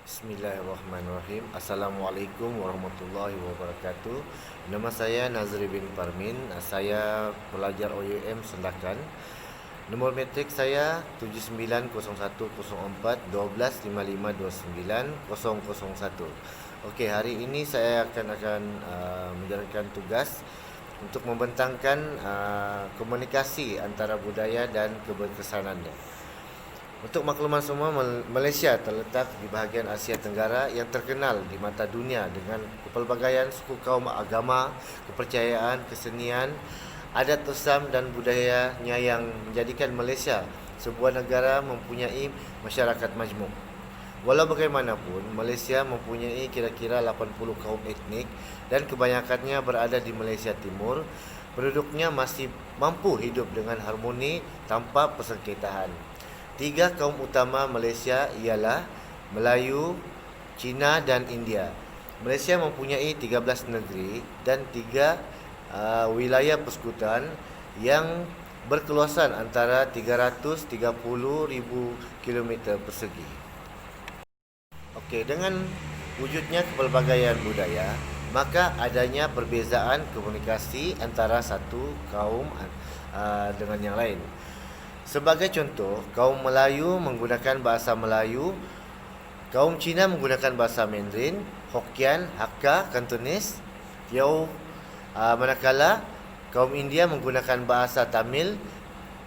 Bismillahirrahmanirrahim. Assalamualaikum warahmatullahi wabarakatuh. Nama saya Nazri bin Parmin. Saya pelajar OUM Sendakan. Nombor metrik saya 7901041255290001. Okey, hari ini saya akan menjalankan tugas untuk membentangkan komunikasi antara budaya dan keberkesanannya. Untuk makluman semua, Malaysia terletak di bahagian Asia Tenggara yang terkenal di mata dunia dengan kepelbagaian suku kaum, agama, kepercayaan, kesenian, adat Islam dan budayanya yang menjadikan Malaysia sebuah negara mempunyai masyarakat majmuk. Walau bagaimanapun, Malaysia mempunyai kira-kira 80 kaum etnik dan kebanyakannya berada di Malaysia Timur. Penduduknya masih mampu hidup dengan harmoni tanpa persengketaan. Tiga kaum utama Malaysia ialah Melayu, Cina dan India. Malaysia mempunyai 13 negeri dan 3 wilayah persekutuan yang berkeluasan antara 330,000 km persegi. Okey, dengan wujudnya kepelbagaian budaya, maka adanya perbezaan komunikasi antara satu kaum dengan yang lain. Sebagai contoh, kaum Melayu menggunakan bahasa Melayu, kaum Cina menggunakan bahasa Mandarin, Hokkien, Hakka, Kantonis, Tiao, manakala kaum India menggunakan bahasa Tamil,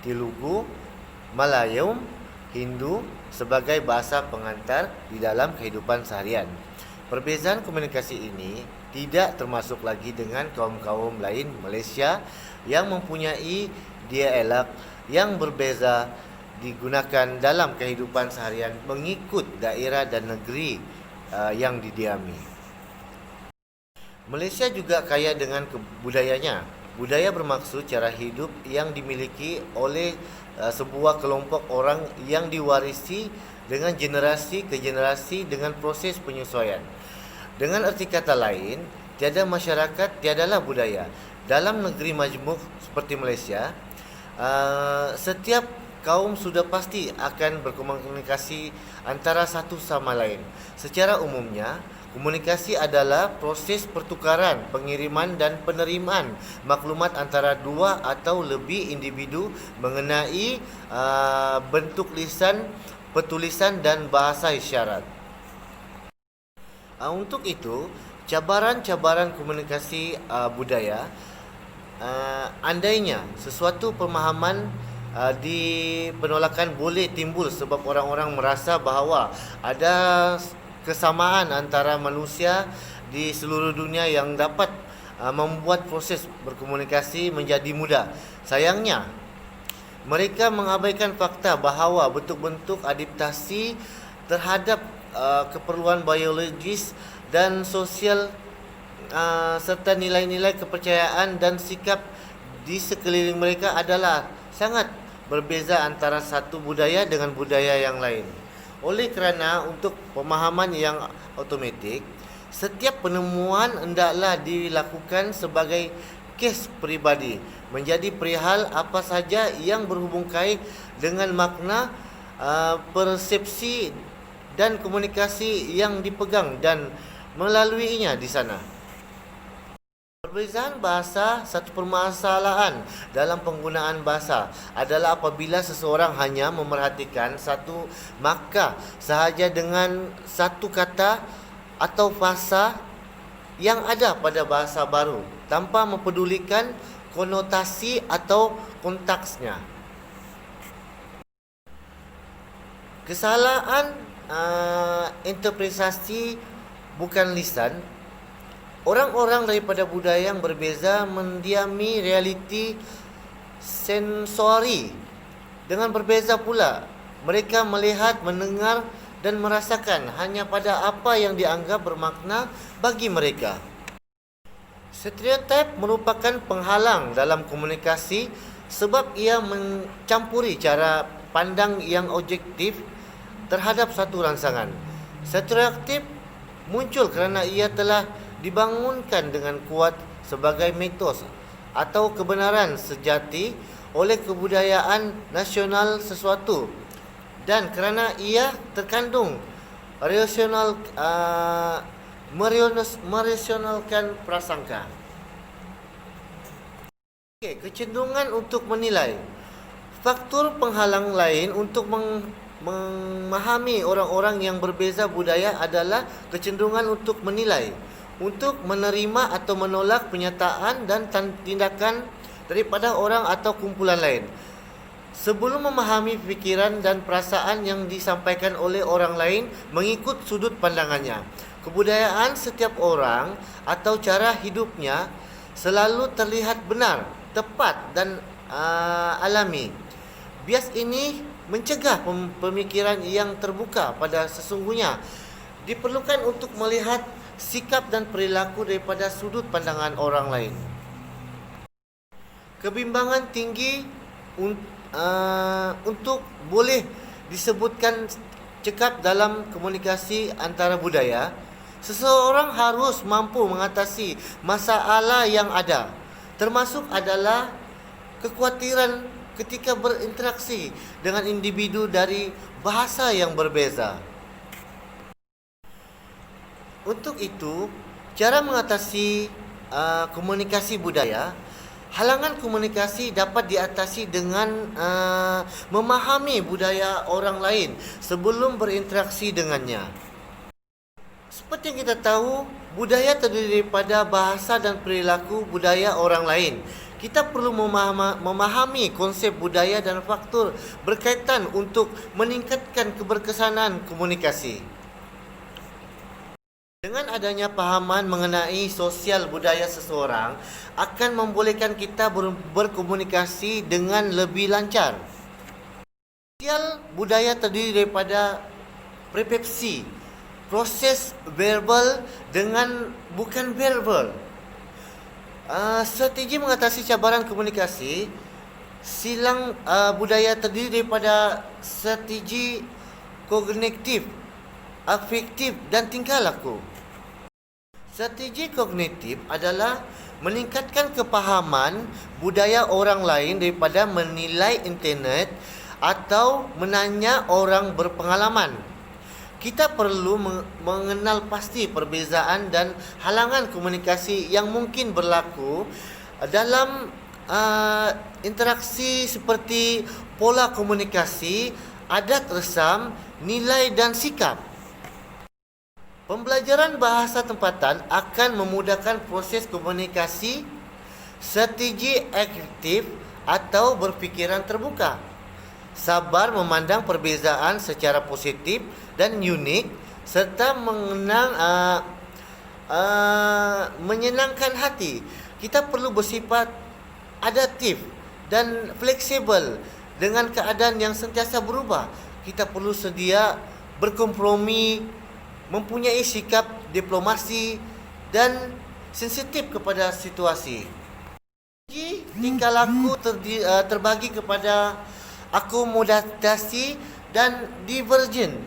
Telugu, Malayalam, Hindu sebagai bahasa pengantar di dalam kehidupan seharian. Perbezaan komunikasi ini tidak termasuk lagi dengan kaum-kaum lain Malaysia yang mempunyai dialek yang berbeza digunakan dalam kehidupan seharian mengikut daerah dan negeri yang didiami. Malaysia juga kaya dengan budayanya. Budaya bermaksud cara hidup yang dimiliki oleh sebuah kelompok orang yang diwarisi dengan generasi ke generasi dengan proses penyesuaian. Dengan erti kata lain, tiada masyarakat, tiadalah budaya. Dalam negeri majmuk seperti Malaysia, setiap kaum sudah pasti akan berkomunikasi antara satu sama lain. Secara umumnya, komunikasi adalah proses pertukaran, pengiriman dan penerimaan maklumat antara dua atau lebih individu mengenai bentuk lisan, pertulisan dan bahasa isyarat. Untuk itu, cabaran-cabaran komunikasi budaya, andainya sesuatu pemahaman di penolakan boleh timbul sebab orang-orang merasa bahawa ada kesamaan antara manusia di seluruh dunia yang dapat membuat proses berkomunikasi menjadi mudah. Sayangnya, mereka mengabaikan fakta bahawa bentuk-bentuk adaptasi terhadap keperluan biologis dan sosial serta nilai-nilai kepercayaan dan sikap di sekeliling mereka adalah sangat berbeza antara satu budaya dengan budaya yang lain. Oleh kerana untuk pemahaman yang automatik, setiap penemuan hendaklah dilakukan sebagai kes peribadi, menjadi perihal apa saja yang berhubung kait dengan makna, persepsi dan komunikasi yang dipegang dan melaluinya di sana. Perbezaan bahasa satu permasalahan dalam penggunaan bahasa adalah apabila seseorang hanya memerhatikan satu markah sahaja dengan satu kata atau fasa yang ada pada bahasa baru tanpa mempedulikan konotasi atau konteksnya. Kesalahan interpretasi bukan lisan. Orang-orang daripada budaya yang berbeza mendiami realiti sensori dengan berbeza pula. Mereka melihat, mendengar dan merasakan hanya pada apa yang dianggap bermakna bagi mereka. Stereotip merupakan penghalang dalam komunikasi sebab ia mencampuri cara pandang yang objektif terhadap satu rangsangan. Stereotip muncul kerana ia telah dibangunkan dengan kuat sebagai mitos atau kebenaran sejati oleh kebudayaan nasional sesuatu dan kerana ia terkandung rasional merasionalkan prasangka. Okey, kecenderungan untuk menilai. Faktor penghalang lain untuk memahami orang-orang yang berbeza budaya adalah kecenderungan untuk menilai, untuk menerima atau menolak pernyataan dan tindakan daripada orang atau kumpulan lain. Sebelum memahami fikiran dan perasaan yang disampaikan oleh orang lain mengikut sudut pandangannya, kebudayaan setiap orang atau cara hidupnya selalu terlihat benar, tepat dan alami. Bias ini mencegah pemikiran yang terbuka pada sesungguhnya diperlukan untuk melihat sikap dan perilaku daripada sudut pandangan orang lain. Kebimbangan tinggi untuk boleh disebutkan cekap dalam komunikasi antara budaya. Seseorang harus mampu mengatasi masalah yang ada, termasuk adalah kekhawatiran ketika berinteraksi dengan individu dari bahasa yang berbeza. Untuk itu, cara mengatasi komunikasi budaya, halangan komunikasi dapat diatasi dengan memahami budaya orang lain sebelum berinteraksi dengannya. Seperti yang kita tahu, budaya terdiri daripada bahasa dan perilaku budaya orang lain. Kita perlu memahami konsep budaya dan faktor berkaitan untuk meningkatkan keberkesanan komunikasi. Dengan adanya pahaman mengenai sosial budaya seseorang akan membolehkan kita berkomunikasi dengan lebih lancar. Sosial budaya terdiri daripada persepsi, proses verbal dengan bukan verbal. Strategi mengatasi cabaran komunikasi. Silang budaya terdiri daripada strategi kognitif, afektif dan tingkah laku. Strategi kognitif adalah meningkatkan kepahaman budaya orang lain daripada menilai internet atau menanya orang berpengalaman. Kita perlu mengenal pasti perbezaan dan halangan komunikasi yang mungkin berlaku dalam interaksi seperti pola komunikasi, adat resam, nilai dan sikap. Pembelajaran bahasa tempatan akan memudahkan proses komunikasi, strategi aktif atau berfikiran terbuka. Sabar memandang perbezaan secara positif dan unik serta menyenangkan hati. Kita perlu bersifat adaptif dan fleksibel dengan keadaan yang sentiasa berubah. Kita perlu sedia berkompromi, mempunyai sikap diplomasi dan sensitif kepada situasi. Tingkah laku terbagi kepada akomodasi dan divergen.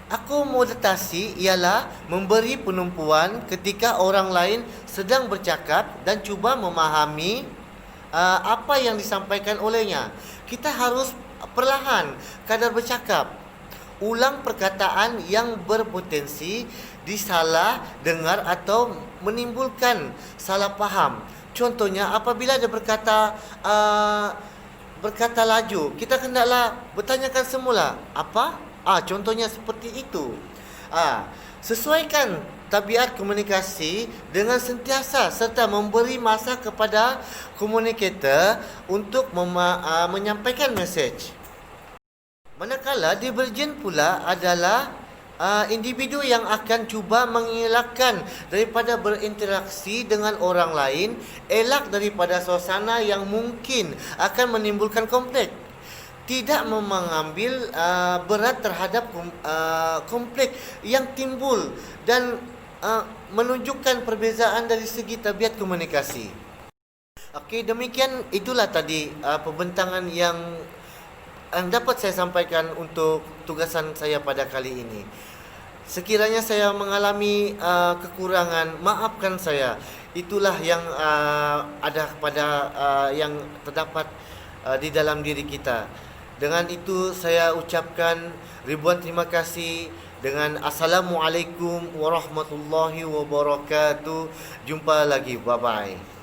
Akomodasi ialah memberi penumpuan ketika orang lain sedang bercakap dan cuba memahami apa yang disampaikan olehnya. Kita harus perlahan kadar bercakap. Ulang perkataan yang berpotensi disalah dengar atau menimbulkan salah faham. Contohnya apabila dia berkata laju, kita hendaklah bertanyakan semula, apa? Contohnya seperti itu. Sesuaikan tabiat komunikasi dengan sentiasa serta memberi masa kepada komunikator untuk menyampaikan mesej. Manakala divergen pula adalah individu yang akan cuba mengelakkan daripada berinteraksi dengan orang lain, elak daripada suasana yang mungkin akan menimbulkan konflik, tidak mengambil berat terhadap konflik yang timbul dan menunjukkan perbezaan dari segi tabiat komunikasi. Okey, demikian itulah tadi pembentangan yang dapat saya sampaikan untuk tugasan saya pada kali ini. Sekiranya saya mengalami kekurangan, maafkan saya. Itulah yang ada pada yang terdapat di dalam diri kita. Dengan itu saya ucapkan ribuan terima kasih dengan Assalamualaikum warahmatullahi wabarakatuh. Jumpa lagi. Bye bye.